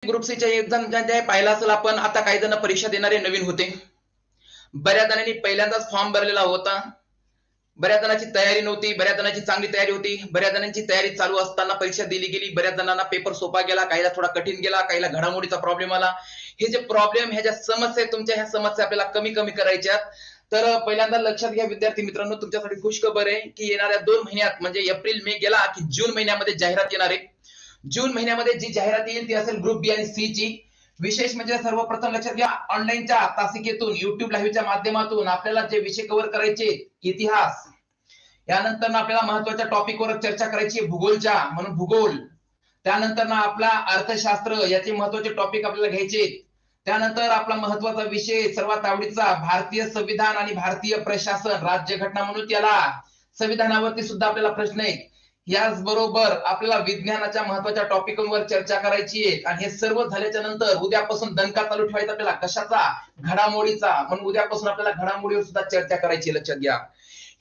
Group C च्या exam ज्या पाहिला असेल आपण, आता काही जण परीक्षा देणारे नवीन होते, बऱ्याच जणांनी पहिल्यांदाच फॉर्म भरलेला होता, बऱ्याच जणांची तयारी नव्हती, बऱ्याच जणांची चांगली तयारी होती, बऱ्याच जणांची तयारी चालू असताना परीक्षा दिली गेली, बऱ्याच जणांना पेपर सोपा गेला, काहीला थोडा कठीण गेला, काहीला घडामोडीचा प्रॉब्लेम आला. हे जे प्रॉब्लेम, ह्या ज्या समस्या, तुमच्या ह्या समस्या आपल्याला कमी कमी करायच्यात. तर पहिल्यांदा लक्षात घ्या विद्यार्थी मित्रांनो, तुमच्यासाठी खुशखबर आहे की येणाऱ्या 2 महिन्यात म्हणजे एप्रिल मे गेला की जून महिन्यामध्ये जाहिरात येणार आहे. जून महिन्यामध्ये जी जाहिरात येईल ती असेल ग्रुप बी आणि सी ची. विशेष म्हणजे सर्वप्रथम लक्षात घ्या, ऑनलाईनच्या तासिकेतून युट्यूब लाईव्हच्या माध्यमातून आपल्याला जे विषय कव्हर करायचे, इतिहास, यानंतर आपल्याला महत्वाच्या टॉपिकवर चर्चा करायची भूगोलच्या, म्हणून भूगोल, त्यानंतर आपला अर्थशास्त्र, याचे महत्वाचे टॉपिक आपल्याला घ्यायचे, त्यानंतर आपला महत्वाचा विषय सर्वात आवडीचा भारतीय संविधान आणि भारतीय प्रशासन, राज्यघटना म्हणून त्याला, संविधानावरती सुद्धा आपल्याला प्रश्न आहे. याचबरोबर आपल्याला विज्ञानाच्या महत्वाच्या टॉपिकवर चर्चा करायची आहे. आणि हे सर्व झाल्याच्या नंतर उद्यापासून दणका चालू ठेवायचा आपल्याला, कशाचा? घडामोडीचा. म्हणून उद्यापासून आपल्याला घडामोडीवर सुद्धा चर्चा करायची, लक्षात घ्या.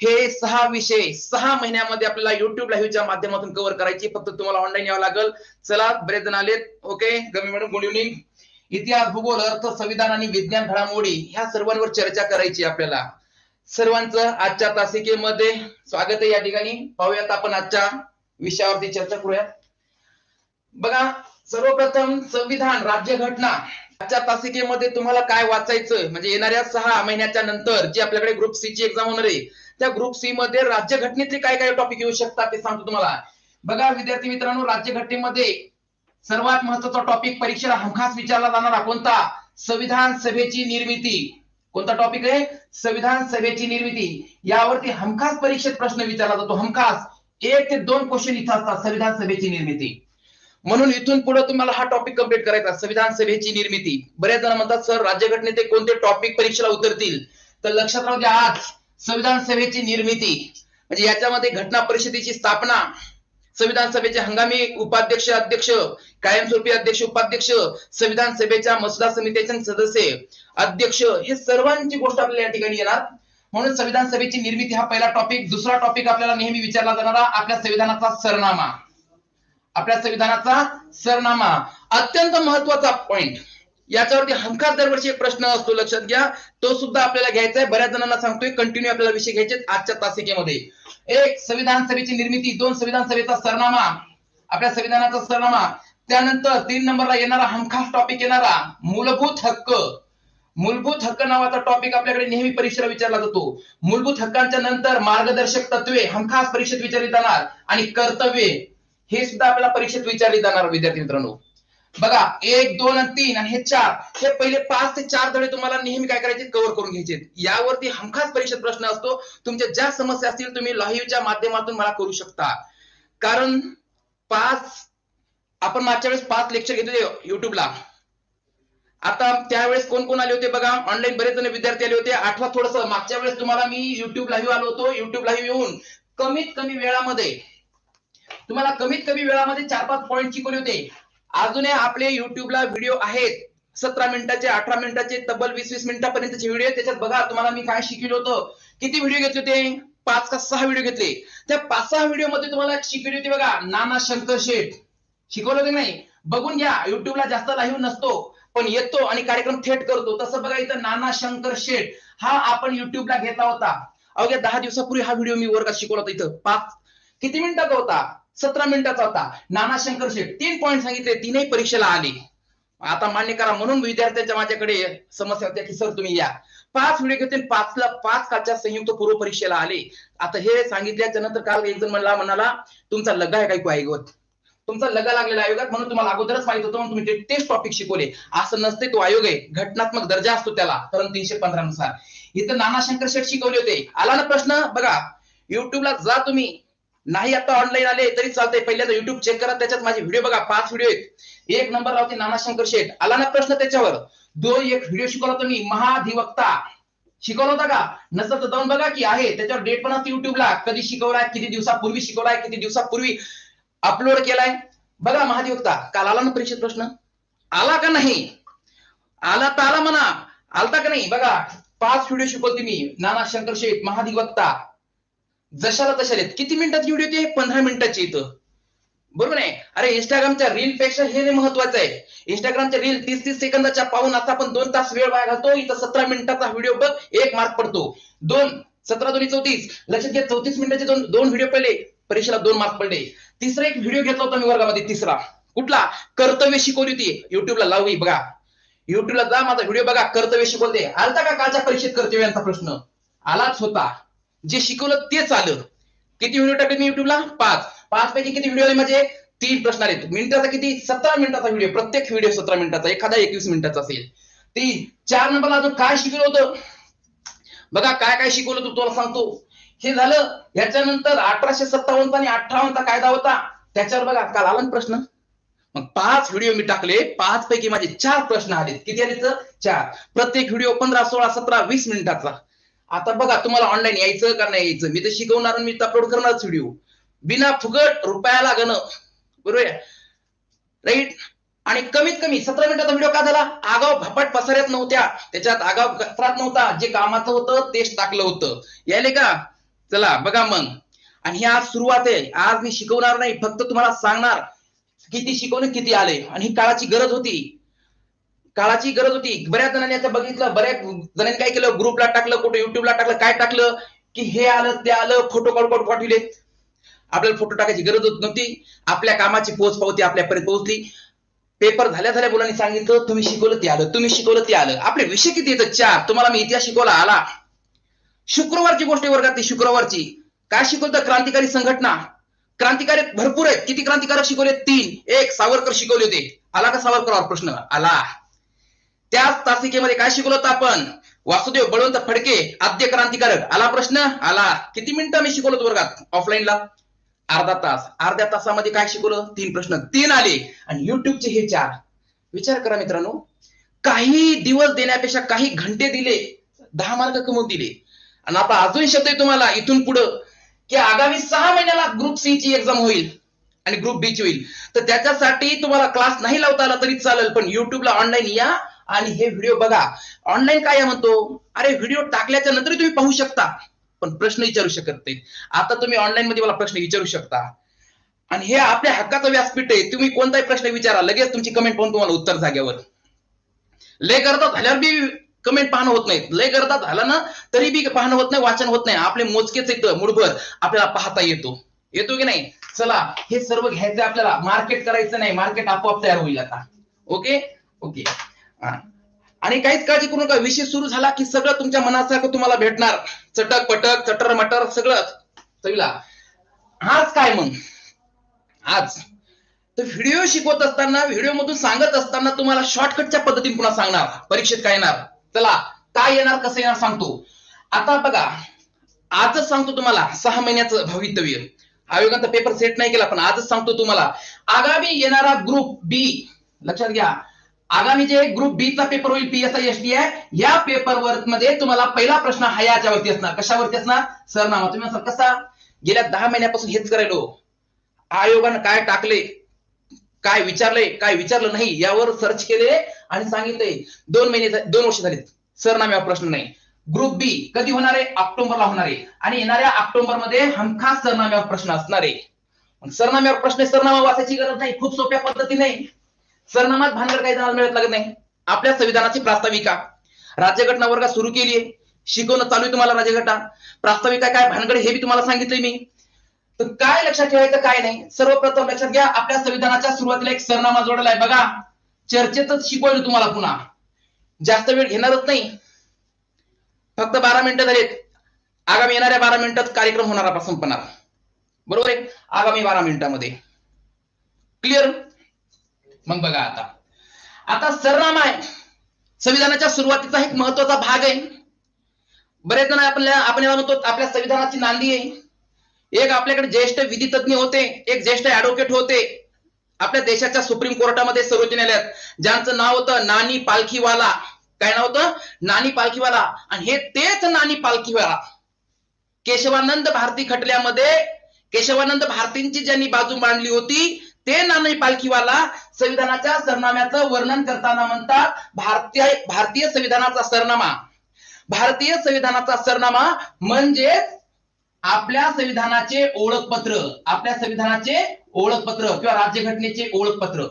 हे 6 विषय 6 महिन्यामध्ये आपल्याला युट्यूब लाईव्हच्या माध्यमातून कव्हर करायची. फक्त तुम्हाला ऑनलाईन यावं लागेल. चला, बरेच जण आलेत. ओके, गमी मॅडम गुड इव्हनिंग. इतिहास, भूगोल, अर्थ, संविधान आणि विज्ञान घडामोडी ह्या सर्वांवर चर्चा करायची आपल्याला. सर्वांचं आजच्या तासिकेमध्ये स्वागत आहे. या ठिकाणी पाहूयात आपण आजच्या विषयावरती चर्चा करूयात. बघा, सर्वप्रथम संविधान, राज्यघटना. आजच्या तासिकेमध्ये तुम्हाला काय वाचायचं, म्हणजे येणाऱ्या 6 महिन्याच्या नंतर जी आपल्याकडे ग्रुप सी ची एक्झाम होणार आहे, त्या ग्रुप सी मध्ये राज्यघटनेतले काय काय टॉपिक येऊ शकतात ते सांगतो तुम्हाला. बघा विद्यार्थी मित्रांनो, राज्यघटनेमध्ये सर्वात महत्वाचा टॉपिक परीक्षेला हमखास विचारला जाणारा कोणता? संविधान सभेची निर्मिती. कोणता टॉपिक आहे? संविधान सभेची निर्मिती. यावरती हमखास परीक्षेत प्रश्न विचारला जातो. हमखास 1 ते 2 क्वेश्चन इथं असतात, संविधान सभेची निर्मिती. म्हणून इथून पुढे तुम्हाला हा टॉपिक कंप्लीट करायचा, संविधान सभेची निर्मिती. बरेच जण म्हणतात सर राज्यघटनेचे कोणते टॉपिक परीक्षेला उतरतील, तर लक्षात राहू द्या, आज संविधान सभेची निर्मिती म्हणजे याच्यामध्ये घटना परिषदेची स्थापना, संविधान सभेचे हंगामी उपाध्यक्ष, अध्यक्ष, कायमस्वरूपी अध्यक्ष, उपाध्यक्ष, संविधान सभेच्या मसुदा समितीचे सदस्य, अध्यक्ष, हे सर्वांची गोष्ट आपल्याला या ठिकाणी येणार. म्हणून संविधान सभेची निर्मिती हा पहिला टॉपिक. दुसरा टॉपिक आपल्याला नेहमी विचारला जाणारा आपल्या संविधानाचा सरनामा. आपल्या संविधानाचा सरनामा अत्यंत महत्वाचा पॉइंट. याच्यावरती हमखास दरवर्षी एक प्रश्न असतो, लक्षात घ्या. तो सुद्धा आपल्याला घ्यायचा आहे. बऱ्याच जणांना सांगतोय, कंटिन्यू आपल्याला विषय घ्यायचे आजच्या तासिकेमध्ये. 1 संविधान सभेची निर्मिती, 2 संविधान सभेचा सरनामा, आपल्या संविधानाचा सरनामा. त्यानंतर 3 नंबरला येणारा हमखास टॉपिक येणारा मूलभूत हक्क. मूलभूत हक्क नावाचा टॉपिक आपल्याकडे नेहमी परीक्षेला विचारला जातो. मूलभूत हक्कांच्या नंतर मार्गदर्शक तत्वे हमखास परीक्षेत विचारली जाणार. आणि कर्तव्ये हे सुद्धा आपल्याला परीक्षेत विचारली जाणार विद्यार्थी मित्रांनो. बघा 1, 2 आणि 3 आणि हे 4, हे पहिले 5 ते 4 धडे तुम्हाला नेहमी काय करायचे? कव्हर करून घ्यायचे. यावरती हमखास परीक्षेत प्रश्न असतो. तुमच्या ज्या समस्या असतील तुम्ही लाईव्हच्या माध्यमातून मला करू शकता. कारण 5 आपण मागच्या वेळेस 5 लेक्चर घेतले युट्यूबला. आता त्यावेळेस कोण कोण आले होते बघा, ऑनलाईन बरेच जण विद्यार्थी आले होते. आठवा थोडस, मागच्या वेळेस तुम्हाला मी युट्यूब लाईव्ह आलो होतो. युट्यूब लाईव्ह येऊन कमीत कमी वेळामध्ये तुम्हाला 4-5 पॉइंट शिकवले होते. अजूनही आपले युट्यूबला व्हिडिओ आहेत 17 मिनिटाचे, 18 मिनिटाचे, तब्बल 20-20 मिनिटापर्यंतचे व्हिडिओ. त्याच्यात बघा तुम्हाला मी काय शिकवलं होतं. किती व्हिडिओ घेतले होते? 5 का 6 व्हिडिओ घेतले. त्या 5-6 व्हिडिओ मध्ये तुम्हाला शिकवली होती बघा, नाना शंकर शेठ. शिकवलं होतं नाही? बघून घ्या. युट्यूबला जास्त लाईव्ह नसतो, पण येतो आणि कार्यक्रम थेट करतो. तसं बघा इथं नाना शंकर शेठ हा आपण युट्यूबला घेतला होता. अवघ्या 10 दिवसापूर्वी हा व्हिडिओ मी वर्गात शिकवला होता. इथं 5 किती मिनिटाचा होता? 17 मिनिटाचा होता. नाना शंकर शेठ 3 पॉइंट सांगितले, 3ही परीक्षेला आले. आता मान्य करा. म्हणून विद्यार्थ्यांच्या माझ्याकडे समस्या होत्या की सर तुम्ही या 5 व्हिडिओ घेतले, 5ला 5 काच्या संयुक्त पूर्व परीक्षेला आले. आता हे सांगितल्याच्या नंतर काल एक जण म्हणाला तुमचा लग्गा आहे काय आयोगात, तुमचा लग्गा लागलेला आयोगात, म्हणून तुम्हाला अगोदरच माहित होतं म्हणून तुम्ही तेच टॉपिक शिकवले. असं नसते. तो आयोग आहे, घटनात्मक दर्जा असतो त्याला, कलम 315 नुसार. इथं नाना शंकर शेठ शिकवले होते. आला ना प्रश्न? बघा युट्यूबला जा तुम्ही. नाही आता ऑनलाईन आले तरी चालतंय, पहिल्यांदा युट्यूब चेक करा, त्याच्यात माझे व्हिडिओ बघा. 5 व्हिडिओ आहेत. 1 नंबर लावते नाना शंकर शेठ. आला ना प्रश्न त्याच्यावर? 1 व्हिडिओ शिकवला होता मी, महाधिवक्ता. शिकवला होता का? नसेल तर जाऊन बघा की आहे, त्याच्यावर डेट पण असते युट्यूबला. कधी शिकवलाय, किती दिवसापूर्वी शिकवलाय, किती दिवसापूर्वी अपलोड केलाय. बघा महाधिवक्ता. काल आला ना परीक्षेत प्रश्न? आला का नाही? आला तर आला म्हणा, आलता का नाही? बघा 5 व्हिडिओ शिकवते मी, नाना शंकर शेठ, महाधिवक्ता. जशाला तशाले. किती मिनिटाची व्हिडिओ होती? 15 मिनिटाची. इथं बरोबर आहे. अरे इंस्टाग्रामच्या रील पेक्षा हे महत्वाचं आहे. इंस्टाग्रामच्या रील 30-30 सेकंदाच्या पाहून आता आपण 2 तास वेळ वाया घालतो. इथं 17 मिनिटाचा व्हिडिओ बघ 1 मार्क पडतो. 17 दोन्ही 34. लक्षात घ्या 34 मिनिटाचे दोन व्हिडिओ पहिले परीक्षेला 2 मार्क पडले. तिसरा एक व्हिडिओ घेतला होता मी वर्गामध्ये तिसरा. कुठला? कर्तव्य शिकवली होती. युट्यूबला लावली बघा. युट्यूबला जा माझा व्हिडिओ बघा. कर्तव्य शिकवते. आलता का कालच्या परीक्षेत कर्तव्यांचा प्रश्न? आलाच होता. जे शिकवलं तेच आलं. किती व्हिडिओ टाकले मी युट्यूबला? 5 पैकी किती व्हिडिओ आले माझे? 3 प्रश्न आले. मिनिटाचा किती? 17 मिनिटाचा व्हिडिओ. प्रत्येक व्हिडिओ 17 मिनिटाचा, एखादा 21 मिनिटाचा असेल. 3 4 नंबरला अजून काय शिकवलं होतं बघा. काय काय शिकवलं होतं तुम्हाला सांगतो. हे झालं. याच्यानंतर 1857 आणि 58 चा कायदा होता. त्याच्यावर बघा काल आला ना प्रश्न. मग 5 व्हिडिओ मी टाकले. 5 पैकी माझे 4 प्रश्न आले. किती आले तर? 4. प्रत्येक व्हिडिओ 15 16 17 20 मिनिटाचा. आता बघा तुम्हाला ऑनलाईन यायचं का नाही यायचं. मी तर शिकवणार आणि मी अपलोड करणारच व्हिडिओ. बिना फुकट रुपया लागणं. बरोबर आहे राईट. आणि कमीत कमी 17 मिनिटाचा व्हिडिओ का झाला? आगाव भपाट पसाऱ्यात नव्हत्या. त्याच्यात आगाव कचरात नव्हता. जे कामाचं होतं तेच टाकलं होतं. यायले का? चला बघा मग. आणि ही आज सुरुवात आहे. आज मी शिकवणार नाही, फक्त तुम्हाला सांगणार किती शिकवणे किती आले. आणि ही काळाची गरज होती. काळाची गरज होती. बऱ्याच जणांनी आता बघितलं. बऱ्याच जणांनी काय केलं? ग्रुपला टाकलं, कुठे युट्यूबला टाकलं. काय टाकलं? की हे आलं ते आलं. फोटो काढून पाठवले. आपल्याला फोटो टाकायची गरज होत नव्हती. आपल्या कामाची पोच पावती आपल्यापर्यंत पोहोचली. पेपर झाल्या झाल्या मुलांनी सांगितलं तुम्ही शिकवलं ते आलं, तुम्ही शिकवलं ते आलं. आपले विषय किती येतात? 4. तुम्हाला मी इतिहास शिकवला आला. शुक्रवारची गोष्ट वर्गातली. शुक्रवारची काय शिकवतं? क्रांतिकारी संघटना. क्रांतिकारी भरपूर आहेत. किती क्रांतिकारक शिकवले? 3. 1 सावरकर शिकवले होते. आला का सावरकरावर प्रश्न? आला. त्याच तासिकेमध्ये काय शिकवलं होतं आपण? वासुदेव बळवंत फडके आद्य क्रांतिकारक. आला प्रश्न? आला. किती मिनिटं मी शिकवलं वर्गात ऑफलाईनला? अर्धा तास. अर्ध्या तासामध्ये काय शिकवलं? 3 प्रश्न. 3 आले. आणि युट्यूबचे हे 4. विचार करा मित्रांनो. काही दिवस देण्यापेक्षा काही घंटे दिले 10 मार्क कमवून दिले. आणि आता अजून शब्द आहे तुम्हाला इथून पुढं की आगामी 6 महिन्याला ग्रुप सी ची एक्झाम होईल आणि ग्रुप बी ची होईल. तर त्याच्यासाठी तुम्हाला क्लास नाही लावता आला तरी चालेल, पण युट्यूबला ऑनलाईन या आणि हे व्हिडिओ बघा. ऑनलाईन काय म्हणतो? अरे व्हिडिओ टाकल्याच्या नंतर तुम्ही पाहू शकता, पण प्रश्न विचारू शकत नाही. आता तुम्ही ऑनलाईन मध्ये मला प्रश्न विचारू शकता. आणि हे आपल्या हक्काचं व्यासपीठ आहे. तुम्ही कोणताही प्रश्न विचारा, लगेच तुमची कमेंट पाहून तुम्हाला उत्तर जाग्यावर. लय करता झाल्यावर बी कमेंट पाहणं होत नाही. लय करता झालं ना तरी बी पाहणं होत नाही, वाचन होत नाही. आपले मोजकेच येतं मुठभर आपल्याला पाहता येतो. येतो की नाही? चला हे सर्व घ्यायचं आपल्याला. मार्केट करायचं नाही, मार्केट आपोआप तयार होईल आता. Okay okay. आणि काहीच काळजी करू नका. विषय सुरू झाला की सगळं तुमच्या मनासारखं तुम्हाला भेटणार. चटक पटक चटर मटर सगळं चवीला. आज काय मग? आज तर व्हिडिओ शिकवत असताना, व्हिडिओ मधून सांगत असताना तुम्हाला शॉर्टकटच्या पद्धतीने पुन्हा सांगणार परीक्षेत काय येणार. चला काय येणार कसं येणार सांगतो. आता बघा आजच सांगतो तुम्हाला 6 महिन्याचं भवितव्य. आयोगाचा पेपर सेट नाही केला, पण आजच सांगतो तुम्हाला आगामी येणारा ग्रुप बी. लक्षात घ्या, आगामी जे ग्रुप बी चा पेपर होईल PSI ST आहे, या पेपर मध्ये तुम्हाला पहिला प्रश्न हा याच्यावरती असणार. कशावरती असणार? सरनामा. तुम्ही असं कसा? गेल्या 10 महिन्यापासून हेच करायलो. आयोगानं काय टाकले, काय विचारले, काय विचारलं नाही यावर सर्च केले आणि सांगितले. 2 वर्ष झालीत सरनाम्यावर प्रश्न नाही. ग्रुप बी कधी होणार आहे? ऑक्टोबरला होणार आहे. आणि येणाऱ्या ऑक्टोबर मध्ये हमखास सरनाम्यावर प्रश्न असणार आहे. सरनाम्यावर प्रश्न, सरनामा वाचायची गरज नाही, खूप सोप्या पद्धतीने. सरनामात भानगड काही जणांना मिळत लागत नाही. आपल्या संविधानाची प्रास्ताविका राज्यघटना वर्गात सुरू केली आहे. शिकवणं चालू आहे तुम्हाला राज्यघटना. प्रास्ताविका काय भानगड हे बी तुम्हाला सांगितलंय मी. तर काय लक्षात ठेवायचं काय नाही. सर्वप्रथम लक्षात घ्या, आपल्या संविधानाच्या सुरुवातीला एक सरनामा जोडला आहे बघा. चर्चेतच शिकवलं तुम्हाला पुन्हा. जास्त वेळ घेणारच नाही. फक्त 12 मिनिटं झालीत. आगामी येणाऱ्या 12 मिनिटात कार्यक्रम होणार संपणार. बरोबर आहे? आगामी 12 मिनिटांमध्ये. क्लिअर? मग बघा आता सरनामा आहे संविधानाच्या सुरुवातीचा एक महत्वाचा भाग आहे. बरेच जण आपण याला म्हणतो आपल्या संविधानाची नांदी आहे. एक आपल्याकडे ज्येष्ठ विधी तज्ञ होते, एक ज्येष्ठ ऍडव्होकेट होते आपल्या देशाच्या सुप्रीम कोर्टामध्ये, सर्वोच्च न्यायालयात, ज्यांचं नाव होतं नानी पालखीवाला. काय नाव होतं? नानी पालखीवाला. आणि हे तेच नानी पालखीवाला केशवानंद भारती खटल्यामध्ये केशवानंद भारतींची ज्यांनी बाजू मांडली होती, ते नानी पालखीवाला संविधानाच्या सरनाम्याचं वर्णन करताना म्हणतात भारतीय संविधानाचा सरनामा. भारतीय संविधानाचा सरनामा म्हणजे आपल्या संविधानाचे ओळखपत्र. आपल्या संविधानाचे ओळखपत्र किंवा राज्यघटनेचे ओळखपत्र,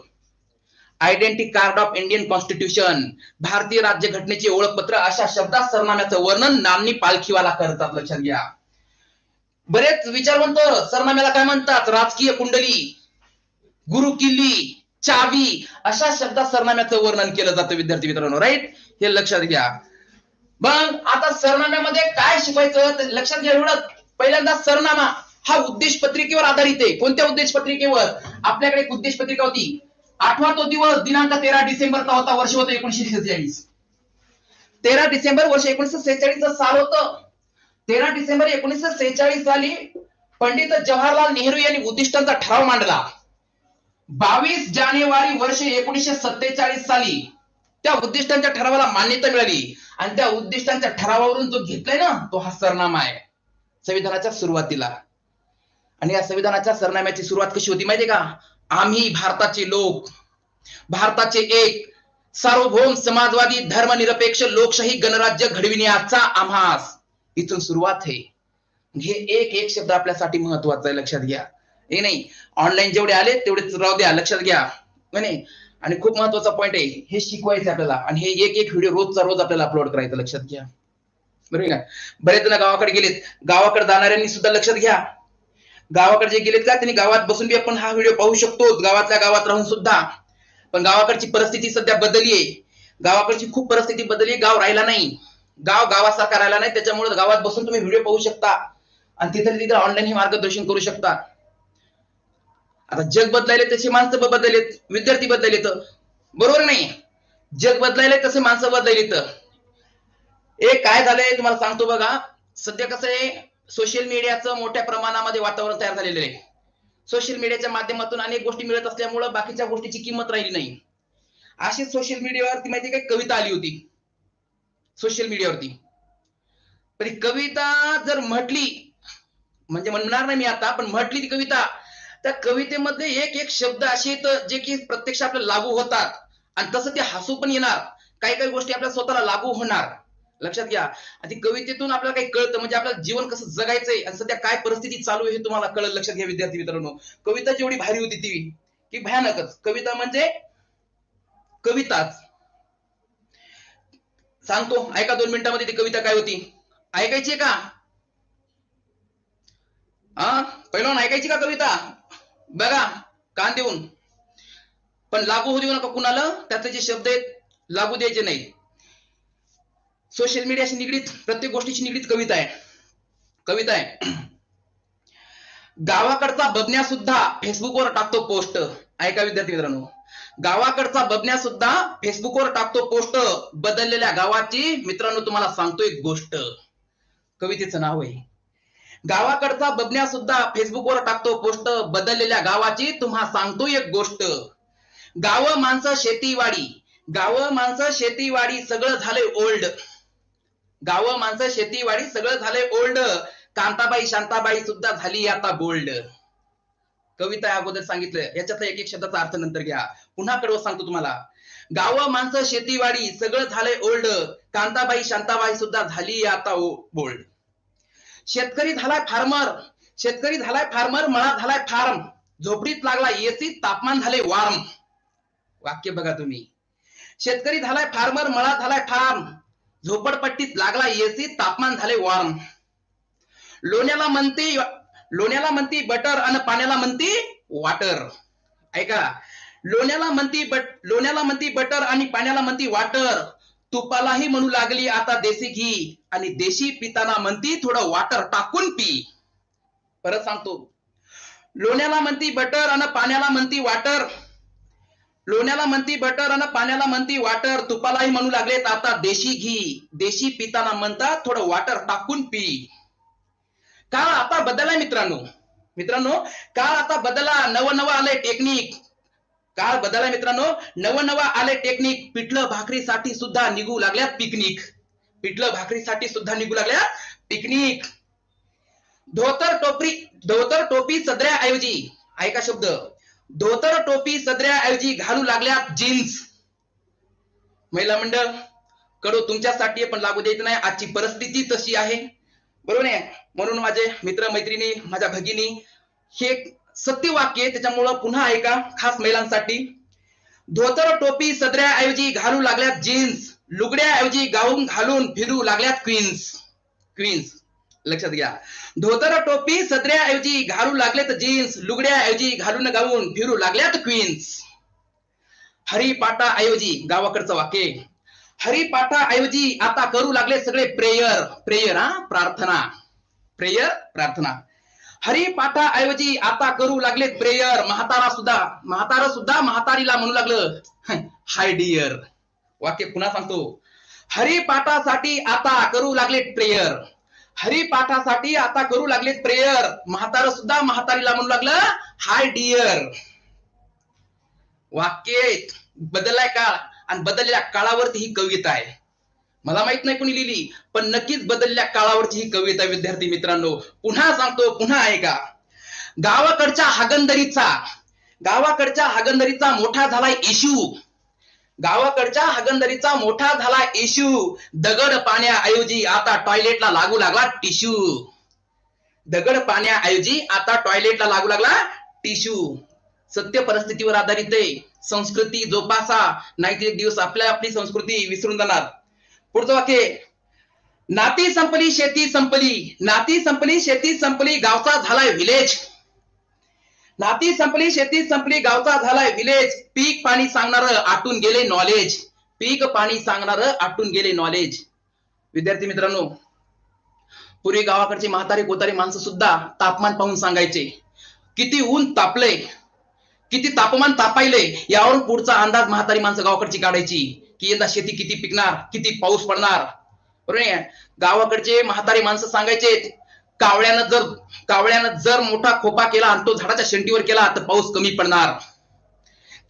identity card of Indian constitution, भारतीय राज्यघटनेचे ओळखपत्र, अशा शब्दात सरनाम्याचं वर्णन नामनी पालखीवाला करतात. लक्षात घ्या. बरेच विचारवंत सरनाम्याला काय म्हणतात? राजकीय कुंडली, गुरु किल्ली, चावी, अशा शब्दात सरनाम्याचं वर्णन केलं जातं विद्यार्थी मित्रांनो. राईट, हे लक्षात घ्या. मग आता सरनाम्यामध्ये काय शिकवायचं लक्षात घ्या. एवढं पहिल्यांदा सरनामा हा उद्देश पत्रिकेवर आधारित आहे. कोणत्या उद्देश पत्रिकेवर? आपल्याकडे एक उद्देश पत्रिका होती. 8वा तो दिवस दिनांक 13 डिसेंबरचा होता. वर्ष होतं 1946. 13 डिसेंबर वर्ष 1946 साल होतं. 13 डिसेंबर 1946 साली पंडित जवाहरलाल नेहरू यांनी उद्दिष्टांचा ठराव मांडला. 22 जानेवारी वर्ष 1947 साली त्या उद्दिष्टांच्या ठरावाला मान्यता मिळाली आणि त्या उद्दिष्टांच्या ठरावावरून जो घेतलाय ना, तो हा सरनामा आहे संविधानाच्या सुरुवातीला. आणि या संविधानाच्या सरनाम्याची सुरुवात कशी होती माहितीये का? आम्ही भारताचे लोक, भारताचे एक सार्वभौम समाजवादी धर्मनिरपेक्ष लोकशाही गणराज्य घडविण्याचा आम्हास, इथून सुरुवात आहे. हे एक एक शब्द आपल्यासाठी महत्वाचा आहे. लक्षात घ्या. हे नाही ऑनलाईन जेवढे आले तेवढेच राहू द्या. लक्षात घ्या. नाही, आणि खूप महत्वाचा पॉइंट आहे, हे शिकवायचं आपल्याला. आणि हे एक एक व्हिडिओ रोजचा रोज आपल्याला अपलोड करायचं. लक्षात घ्या. बरोबर का? बरेच जण गावाकडे गेलेत. गावाकडे जाणाऱ्यांनी सुद्धा लक्षात घ्या. गावाकडे जे गेलेत का त्यांनी गावात बसून बी आपण हा व्हिडिओ पाहू शकतो, गावातल्या गावात राहून सुद्धा. पण गावाकडची परिस्थिती सध्या बदलली आहे. गावाकडची खूप परिस्थिती बदलली. गाव राहिला नाही, गाव गावासारखा राहिला नाही. त्याच्यामुळे गावात बसून तुम्ही व्हिडिओ पाहू शकता आणि तिथे ऑनलाईन हे मार्गदर्शन करू शकता. आता जग बदलायले तसे माणसं बदललेत, विद्यार्थी बदललेत. बरोबर नाही? जग बदलायले तसे माणसं बदललेत. एक काय झालंय तुम्हाला सांगतो बघा. सध्या कसं आहे, सोशल मीडियाचं मोठ्या प्रमाणामध्ये वातावरण तयार झालेलं आहे. सोशल मीडियाच्या माध्यमातून अनेक गोष्टी मिळत असल्यामुळे बाकीच्या गोष्टीची किंमत राहिली नाही. अशीच सोशल मीडियावरती माहिती काय कविता आली होती सोशल मीडियावरती. पण कविता जर म्हटली, म्हणजे म्हणणार नाही मी आता, पण म्हटली ती कविता, त्या कवितेमध्ये एक एक शब्द असे आहेत जे की प्रत्यक्ष आपल्याला लागू होतात आणि तसं ते हसू पण येणार. काही काही गोष्टी आपल्या स्वतःला लागू होणार. लक्षात घ्या. आणि ती कवितेतून आपल्याला काही कळतं, म्हणजे आपल्याला जीवन कसं जगायचंय आणि सध्या काय परिस्थिती चालू आहे हे तुम्हाला कळलं. लक्षात घ्या विद्यार्थी मित्रांनो. कविता जेवढी भारी होती ती की भयानकच. कविता म्हणजे कविताच. सांगतो ऐका 2 मिनिटांमध्ये ती कविता काय होती. ऐकायची का? पहिलं ऐकायची का कविता? बघा कान देऊन. पण लागू होऊ देऊ नका कुणाला. त्याचे जे शब्द आहेत लागू द्यायचे नाही. सोशल मीडियाशी निगडीत प्रत्येक गोष्टीची निगडीत कविता आहे. कविता आहे. गावाकडचा बबन्या सुद्धा फेसबुकवर टाकतो पोस्ट. ऐका विद्यार्थी मित्रांनो. गावाकडचा बबन्या सुद्धा फेसबुकवर टाकतो पोस्ट. बदललेल्या गावाची मित्रांनो तुम्हाला सांगतो एक गोष्ट. कवितेचं नाव आहे. गावाकडचा बबन्या सुद्धा फेसबुकवर टाकतो पोस्ट. बदललेल्या गावाची तुम्हा सांगतो एक गोष्ट. गाव माणसं शेतीवाडी, गाव माणसं शेतीवाडी सगळं झालंय ओल्ड. गाव माणसं शेतीवाडी सगळं झालंय ओल्ड. कांताबाई शांताबाई सुद्धा झाली आता बोल्ड. कविता अगोदर सांगितलं, याच्यातला एक एक शब्दाचा अर्थ नंतर घ्या. पुन्हा कडवं सांगतो तुम्हाला. गाव माणसं शेतीवाडी सगळं झालंय ओल्ड. कांताबाई शांताबाई सुद्धा झाली आता बोल्ड. शेतकरी झालाय फार्मर, शेतकरी झालाय फार्मर, मळा झालाय फार्म. झोपडीत लागला एसी, तापमान झाले वार्म. वाक्य बघा तुम्ही. शेतकरी झालाय फार्मर, मळा झालाय फार्म. झोपडपट्टीत लागला एसी, तापमान झाले वार्म. लोण्याला म्हणती बटर आणि पाण्याला म्हणती वॉटर. ऐका. लोण्याला म्हणती बटर आणि पाण्याला म्हणती वॉटर. तुपालाही म्हणू लागली आता देशी घी आणि देशी पिताना म्हणती थोडं वॉटर टाकून पी. परत सांगतो. लोण्याला म्हणती बटर आणि पाण्याला म्हणती वॉटर. लोण्याला म्हणती बटर आणि पाण्याला म्हणती वॉटर. तुपालाही म्हणू लागलेत आता देशी घी. देशी पिताना म्हणतात थोडं वॉटर टाकून पी. काळ आता बदललाय मित्रांनो. काळ आता बदलला. नवं आलंय टेक्निक. काळ बदललाय मित्रांनो. नवं आलंय टेक्निक. पिठलं भाकरीसाठी सुद्धा निघू लागल्यात पिकनिक. पिठलं भाकरीसाठी सुद्धा निघू लागल्यात पिकनिक. धोतर टोपी सदऱ्याऐवजी, ऐका शब्द, धोतर टोपी सदऱ्याऐवजी घालू लागल्यात जीन्स. महिला मंडळ कडू तुमच्यासाठी पण लागू द्यायचं नाही. आजची परिस्थिती तशी आहे. बरोबर आहे. म्हणून माझे मित्र मैत्रिणी, माझ्या भगिनी, हे सत्य वाक्य, त्याच्यामुळं पुन्हा ऐका खास महिलांसाठी. धोतर टोपी सदऱ्याऐवजी घालू लागल्यात जीन्स, लुगड्याऐवजी गाऊन घालून फिरू लागल्यात क्वीन्स. क्वीन्स लक्षात घ्या. धोतर टोपी सदऱ्याऐवजी घालू लागलेत जीन्स, लुगड्याऐवजी घालून गाऊन फिरू लागल्यात क्वीन्स. हरिपाठाऐवजी, गावाकडचं वाक्य, हरिपाठाऐवजी आता करू लागले सगळे प्रेयर. प्रेयर हा प्रार्थना, प्रेयर प्रार्थना. हरिपाठाऐवजी आता करू लागले प्रेयर. म्हातारा सुद्धा म्हातारीला म्हणू लागलं हाय डिअर. वाक्य पुन्हा सांगतो. हरिपाठासाठी आता करू लागले प्रेयर. हरिपाठासाठी आता करू लागले प्रेयर. म्हातारा सुद्धा म्हातारीला म्हणू लागलं हाय डिअर. वाक्य बदललाय काळ, आणि बदललेल्या काळावरती ही कविता आहे. मला माहित नाही कोणी लिहिली, पण नक्कीच बदललेल्या काळावरची ही कविता विद्यार्थी मित्रांनो. पुन्हा सांगतो, पुन्हा ऐका. गावाकडच्या हागंदरीचा मोठा झालाय इशू. गावाकडच्या हागंदरीचा मोठा झाला इशू. दगड पाण्याऐवजी आता टॉयलेटला लागू लागला टिश्यू. दगड पाण्याऐवजी आता टॉयलेटला लागू लागला टिश्यू. सत्य परिस्थितीवर आधारित आहे. संस्कृती जोपासा, नाही एक दिवस आपली संस्कृती विसरून जाणार. पुढचं वाक्य, नाती संपली शेती संपली. नाती संपली शेती संपली, गावचा झालाय विलेज. नाती संपली शेती संपली, गावचा झालाय विलेज. पीक पाणी सांगणार आटून गेले नॉलेज. पीक पाणी सांगणार आटून गेले नॉलेज. विद्यार्थी मित्रांनो, पूर्वी गावाकडचे म्हातारे कोतारे माणसं सुद्धा तापमान पाहून सांगायचे किती ऊन तापले, किती तापमान तापायले. यावरून पुढचा अंदाज म्हातारी माणसं गावाकडची काढायची की यंदा शेती किती पिकणार, किती पाऊस पडणार. बरोबर. गावाकडचे म्हातारी माणसं सांगायचे कावळ्यानं जर मोठा खोपा केला आणि तो झाडाच्या शेंडीवर केला तर पाऊस कमी पडणार.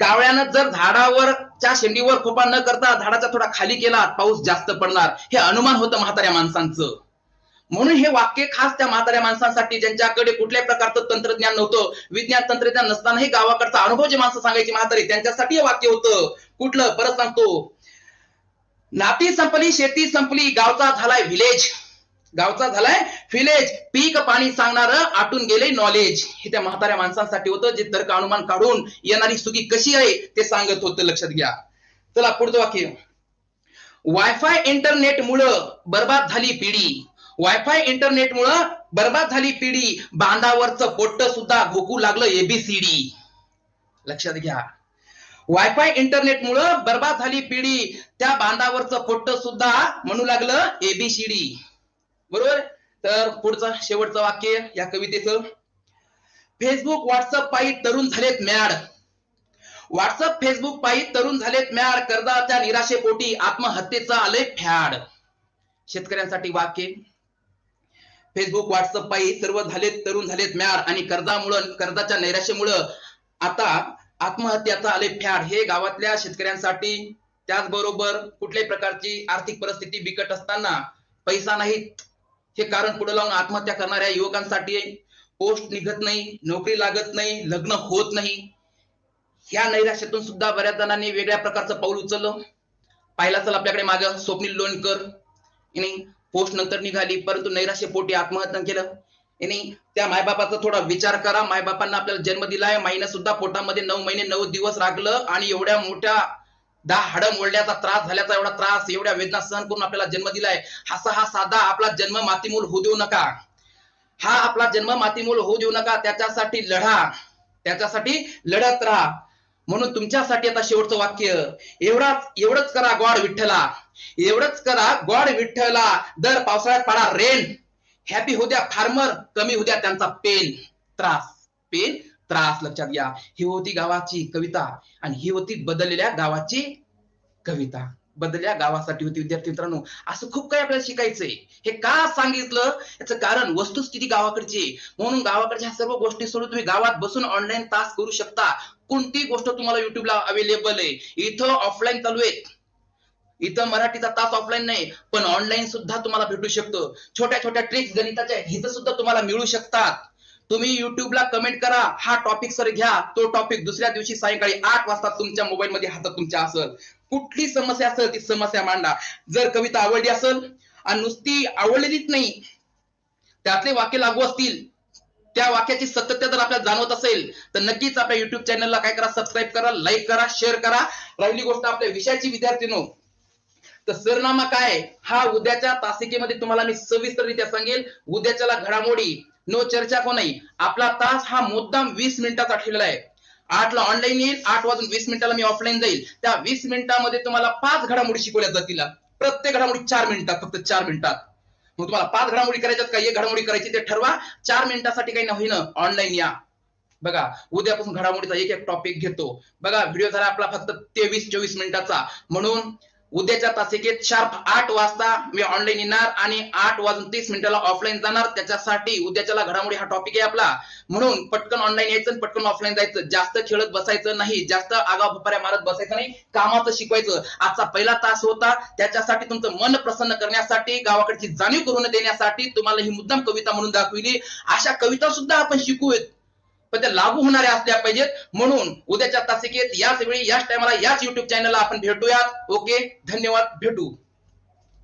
कावळ्यानं जर झाडावरच्या शेंडीवर खोपा न करता झाडाचा थोडा खाली केला पाऊस जास्त पडणार. हे अनुमान होतं म्हाताऱ्या माणसांचं. म्हणून हे वाक्य खास त्या म्हाताऱ्या माणसांसाठी ज्यांच्याकडे कुठल्याही प्रकारचं तंत्रज्ञान नव्हतं, विज्ञान तंत्रज्ञान नसतानाही गावाकडचा अनुभव जे माणसं सांगायची म्हातारी, त्यांच्यासाठी हे वाक्य होतं. कुठलं, परत सांगतो. नाती संपली शेती संपली, गावचा झालाय विलेज. गावचा झालाय विलेज. पीक पाणी सांगणार आटून गेले नॉलेज. हे त्या म्हाताऱ्या माणसांसाठी होतं जे तर्क अनुमान काढून येणारी सुगी कशी आहे ते सांगत होतं. लक्षात घ्या. चला पुढचं वाक्य, वायफाय इंटरनेटमुळं बर्बाद झाली पिढी. वायफाय इंटरनेटमुळं बर्बाद झाली पिढी. बांधावरचं पोट्ट सुद्धा घोकू लागलं एबीसीडी. लक्षात घ्या. वायफाय इंटरनेटमुळं बर्बाद झाली पिढी. त्या बांधावरचं पोट्ट सुद्धा म्हणू लागलं एबीसीडी. बरोबर. तर पुढचं शेवटचं वाक्य या कवितेचं, फेसबुक व्हॉट्सअप पायी तरुण झालेत मॅड. व्हॉट्सअप फेसबुक पायी तरुण झालेत मॅड. कर्जाच्या निराशेपोटी आत्महत्येचं आलंय फॅड. शेतकऱ्यांसाठी वाक्य, फेसबुक व्हॉट्सअप पायी सर्व तरुण झालेत मॅड आणि कर्जाच्या नैराश्यामुळं आता आत्महत्याचा आले फॅड. हे गावातल्या शेतकऱ्यांसाठी, त्याचबरोबर कुठल्याही प्रकारची आर्थिक परिस्थिती बिकट असताना पैसा नाहीत हे कारण पुढे लावून आत्महत्या करणाऱ्या युवकांसाठी, पोस्ट निघत नाही, नोकरी लागत नाही, लग्न होत नाही, या नैराश्यातून सुद्धा बऱ्याच जणांनी वेगळ्या प्रकारचं पाऊल उचललं. पाहिला चल आपल्याकडे मागं स्वप्नील लोणकर पोस्ट नंतर निघाली, परंतु नैराश्यपोटी आत्महत्या केलं. त्या मायबापाचा थोडा विचार करा. मायबापांना आपल्याला जन्म दिलाय, महिना सुद्धा पोटामध्ये 9 महिने 9 दिवस राखलं आणि एवढ्या मोठ्या 10 हाडं मोडल्याचा त्रास झाल्याचा एवढा त्रास, एवढ्या वेदना सहन करून आपल्याला जन्म दिलाय. हा साधा आपला जन्म मातीमूल होऊ देऊ नका. हा आपला जन्म मातीमूल होऊ देऊ नका. त्याच्यासाठी लढा, त्याच्यासाठी लढत राहा. म्हणून तुमच्यासाठी आता शेवटचं वाक्य, एवढंच करा गॉड विठ्ठला. एवढंच करा गॉड विठ्ठला. दर पावसाळ्यात पाडा रेन. हॅपी होऊ द्या फार्मर, कमी होऊ द्या त्यांचा पेन त्रास. लक्षात घ्या. ही होती गावाची कविता आणि ही होती बदललेल्या गावाची कविता. बदललेल्या गावासाठी होती. विद्यार्थी मित्रांनो, असं खूप काही आपल्याला शिकायचंय. हे का सांगितलं याचं कारण वस्तुस्थिती गावाकडची. म्हणून गावाकडच्या सर्व गोष्टी सोडून तुम्ही गावात बसून ऑनलाईन तास करू शकता. कोणती गोष्ट तुम्हाला युट्यूबला अवेलेबल आहे. इथं ऑफलाईन चालू आहे. इथं मराठीचा तास ऑफलाईन नाही पण ऑनलाईन सुद्धा तुम्हाला भेटू शकतो. छोट्या छोट्या ट्रिक्स गणिताच्या हित सुद्धा तुम्हाला मिळू शकतात. तुम्ही युट्यूबला कमेंट करा, हा टॉपिक सर घ्या. तो टॉपिक दुसऱ्या दिवशी सायंकाळी 8 वाजता तुमच्या मोबाईल मध्ये हातात तुमच्या असेल. कुठली समस्या असेल ती समस्या मांडा. जर कविता आवडली असेल आणि नुसती आवडलेलीच नाही, त्यातले वाक्य लागू असतील, त्या वाक्याची सत्यता जर आपल्याला जाणवत असेल तर नक्कीच आपल्या युट्यूब चॅनलला काय करा, सबस्क्राईब करा, लाईक करा, शेअर करा. राहिली गोष्ट आपल्या विषयाची विद्यार्थीनो, तर सरनामा काय हा उद्याच्या तासिकेमध्ये तुम्हाला मी सविस्तररित्या सांगेल. उद्याच्याला घडामोडी नो चर्चा को नाही. आपला तास हा मुद्दाम 20 मिनिटाचा ठेवलेला आहे. 8 ला ऑनलाईन येईल, 8:20 मी ऑफलाईन जाईल. त्या 20 मिनिटामध्ये तुम्हाला 5 घडामोडी शिकवल्या जातील. प्रत्येक घडामोडी 4 मिनिटात, फक्त 4 मिनिटात. मग तुम्हाला 5 घडामोडी करायच्यात का 1 घडामोडी करायची ते ठरवा. 4 मिनिटासाठी काही नाही ना, ऑनलाईन या. बघा उद्यापासून घडामोडीचा एक एक टॉपिक घेतो. बघा व्हिडिओ झाला आपला फक्त 23-24 मिनिटाचा. म्हणून उद्याच्या तासिकेत शार्प 8 वाजता मी ऑनलाईन येणार आणि 8:30 ऑफलाईन जाणार. त्याच्यासाठी उद्याच्याला घडामोडी हा टॉपिक आहे आपला. म्हणून पटकन ऑनलाईन यायचं आणि पटकन ऑफलाईन जायचं. जास्त खेळत बसायचं नाही, जास्त आगाव भपाऱ्या मारत बसायचं नाही, कामाचं शिकवायचं. आजचा पहिला तास होता, त्याच्यासाठी तुमचं मन प्रसन्न करण्यासाठी, गावाकडची जाणीव करून देण्यासाठी तुम्हाला ही मुद्दाम कविता म्हणून दाखविली. अशा कविता सुद्धा आपण शिकूयात, पण त्या लागू होणाऱ्या असल्या पाहिजेत. म्हणून उद्याच्या तासिकेत याच वेळी याच टायमाला याच युट्यूब चॅनलला आपण भेटूयात. ओके, धन्यवाद, भेटू.